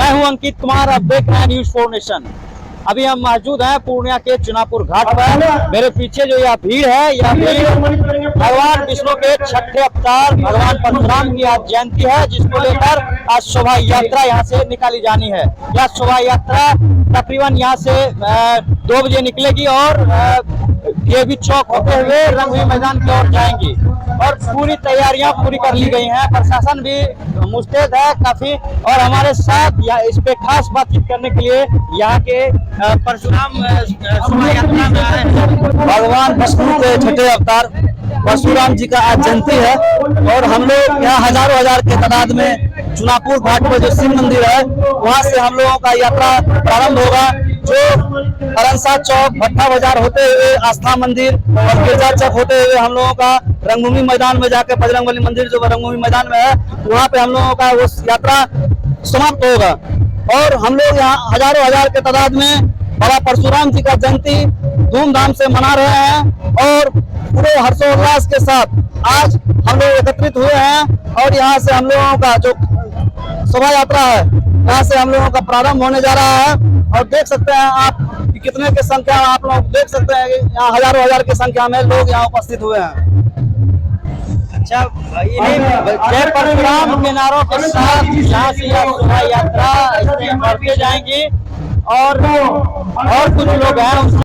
मैं हूं अंकित कुमार, अब देख रहे हैं न्यूज़ 4 नेशन। अभी हम मौजूद हैं पूर्णिया के चुनापुर घाट पर। मेरे पीछे जो यह भीड़ है, यह भीड़ भगवान विष्णु के छठे अवतार भगवान परशुराम की आज जयंती है, जिसको लेकर आज शोभा यात्रा यहाँ से निकाली जानी है। यह शोभा यात्रा तकरीबन यहाँ से 2 बजे निकलेगी और देवी चौक होते हुए रंगभूमि मैदान की ओर जाएंगी और पूरी तैयारियां पूरी कर ली गई हैं। प्रशासन भी मुस्तैद है काफी, और हमारे साथ इस पे खास बातचीत करने के लिए यहाँ के परशुराम शोभा यात्रा में आए हैं। भगवान विष्णु के छठे अवतार परशुराम जी का आज जयंती है और हम लोग यहाँ हजारों हजार के तादाद में चुनापुर घाट पर जो शिव मंदिर है वहाँ से हम लोगों का यात्रा प्रारंभ होगा, जो हरनसा चौक, भट्टा बाजार होते हुए आस्था मंदिर और गिरजा चौक होते हुए हम लोगों का रंगभूमि मैदान में जाकर बजरंगबली मंदिर जो रंगभूमि मैदान में है वहाँ पे हम लोगों का वो यात्रा समाप्त होगा। और हम लोग यहाँ हजारों हजार के तादाद में बाबा परशुराम जी का जयंती धूमधाम से मना रहे हैं और पूरे हर्षोल्लास के साथ आज हम लोग एकत्रित हुए हैं और यहाँ से हम लोगों का जो शोभा यात्रा है यहाँ से हम लोगों का प्रारंभ होने जा रहा है। और देख सकते हैं आप कि कितने की संख्या आप लोग देख सकते हैं कि यहाँ हजारों हजार की संख्या में लोग यहाँ उपस्थित हुए हैं। अच्छा, जय परशुराम के नारों के साथ यहाँ से यह शोभा यात्रा बढ़ते जाएंगी और कुछ लोग हैं।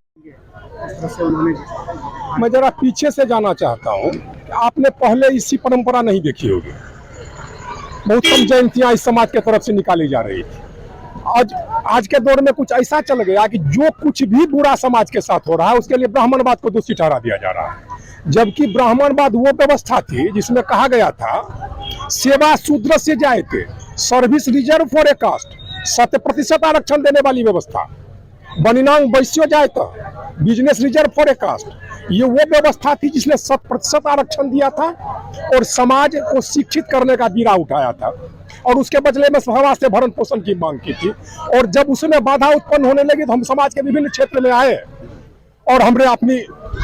मैं जरा पीछे से जाना चाहता हूँ, आपने पहले इसी परंपरा नहीं देखी होगी। बहुत कम जयंतियां इस समाज के तरफ से निकाली जा रही थी। आज के दौर में कुछ ऐसा चल गया कि जो कुछ भी बुरा समाज के साथ हो रहा है उसके लिए ब्राह्मणवाद को दोषी ठहरा दिया जा रहा है, जबकि ब्राह्मणवाद वो व्यवस्था थी जिसमें कहा गया था सेवा शूद्र से जाए थे, service reserve for a caste, 100% आरक्षण देने वाली व्यवस्था, बनिनांग वैश्य जाए तो business reserve for a caste, ये वो व्यवस्था थी जिसने 100% आरक्षण दिया था और समाज को शिक्षित करने का बीड़ा उठाया था और उसके बदले में समाज से भरण पोषण की मांग की थी। और जब उसमें बाधा उत्पन्न होने लगी तो हम समाज के विभिन्न क्षेत्र में आए और हमने अपनी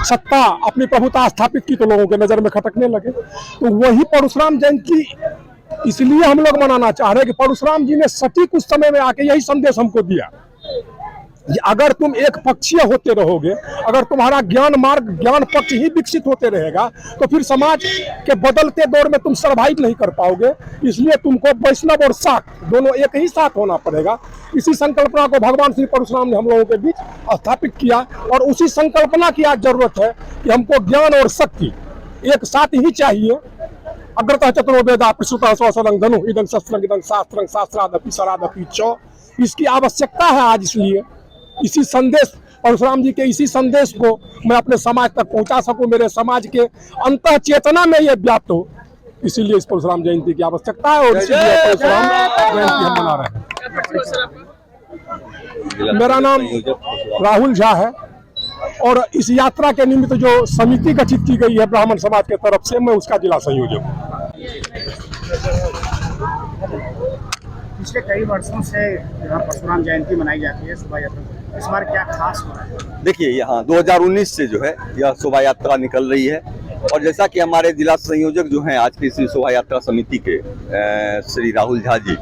सत्ता, अपनी प्रभुता स्थापित की तो लोगों के नजर में खटकने लगे। तो वही परशुराम जयंती इसलिए हम लोग मनाना चाह रहे हैं कि परशुराम जी ने सटीक उस समय में आके यही संदेश हमको दिया, अगर तुम एक पक्षीय होते रहोगे, अगर तुम्हारा ज्ञान मार्ग, ज्ञान पक्ष ही विकसित होते रहेगा तो फिर समाज के बदलते दौर में तुम सर्वाइव नहीं कर पाओगे। इसलिए तुमको वैष्णव और शाक्त दोनों एक ही साथ होना पड़ेगा। इसी संकल्पना को भगवान श्री परशुराम ने हम लोगों के बीच स्थापित किया और उसी संकल्पना की आज जरूरत है कि हमको ज्ञान और शक्ति एक साथ ही चाहिए। अग्रतः चतुर्वेदा प्रसूता स्वसरंग धनु इदं शस्त्रं इदं शास्त्रं शास्त्रादपि सरादपि च, इसकी आवश्यकता है आज। इसलिए इसी संदेश, परशुराम जी के इसी संदेश को मैं अपने समाज तक पहुंचा सकूं, मेरे समाज के अंतः चेतना में ये व्याप्त हो, इसीलिए इस परशुराम जयंती की आवश्यकता है और इसीलिए परशुराम जयंती हम मना रहे हैं। मेरा नाम राहुल झा है और इस यात्रा के निमित्त जो समिति गठित की गई है ब्राह्मण समाज के तरफ से, मैं उसका जिला संयोजक हूँ। पिछले कई वर्षों से यहाँ परशुराम जयंती मनाई जाती है, शोभा यात्रा, इस बार क्या खास हो रहा है? देखिए, यहाँ 2019 से जो है यह शोभा यात्रा निकल रही है और जैसा कि हमारे जिला संयोजक जो हैं आज की इसी शोभा यात्रा समिति के श्री राहुल झा जी,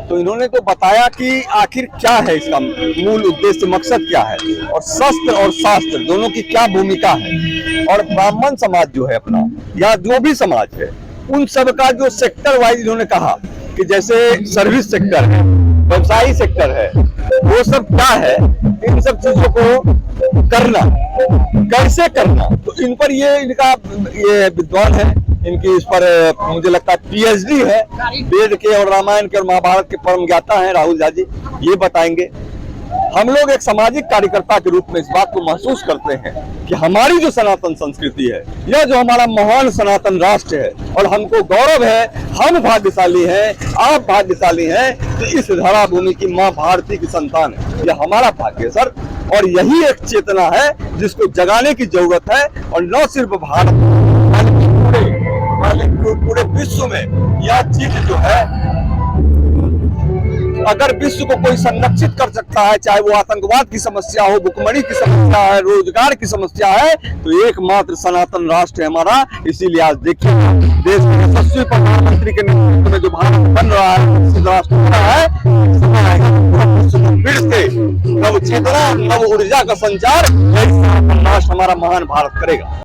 तो इन्होंने तो बताया कि आखिर क्या है इसका मूल उद्देश्य, मकसद क्या है और शस्त्र और शास्त्र दोनों की क्या भूमिका है। और ब्राह्मण समाज जो है अपना या जो भी समाज है उन सब का जो सेक्टर वाइज इन्होंने कहा कि जैसे सर्विस सेक्टर है, व्यवसायी सेक्टर है, वो सब क्या है, इन सब चीजों को करना, कैसे करना, तो इन पर ये विद्वान है, इनकी इस पर मुझे लगता है पीएचडी है, वेद के और रामायण के और महाभारत के परम ज्ञाता हैं राहुल झा जी, ये बताएंगे। हम लोग एक सामाजिक कार्यकर्ता के रूप में इस बात को महसूस करते हैं कि हमारी जो सनातन संस्कृति है, यह जो हमारा महान सनातन राष्ट्र है, और हमको गौरव है, हम भाग्यशाली हैं, आप भाग्यशाली हैं कि इस धरा भूमि की माँ भारती की संतान है। यह हमारा भाग्य सर, और यही एक चेतना है जिसको जगाने की जरूरत है। और न सिर्फ भारत बल्कि पूरे विश्व में यह चीज जो है अगर विश्व को कोई संरक्षित कर सकता है, चाहे वो आतंकवाद की समस्या हो, भुखमरी की समस्या है, रोजगार की समस्या है, तो एकमात्र सनातन राष्ट्र है हमारा। इसीलिए आज देखिए देश के यशस्वी प्रधानमंत्री के नेतृत्व में जो भारत बन रहा है, विकसित राष्ट्र बन रहा है, समय आएगा पूरा विश्व को फिर से नव चेतना, नव ऊर्जा का संचार यही सनातन राष्ट्र हमारा महान भारत करेगा।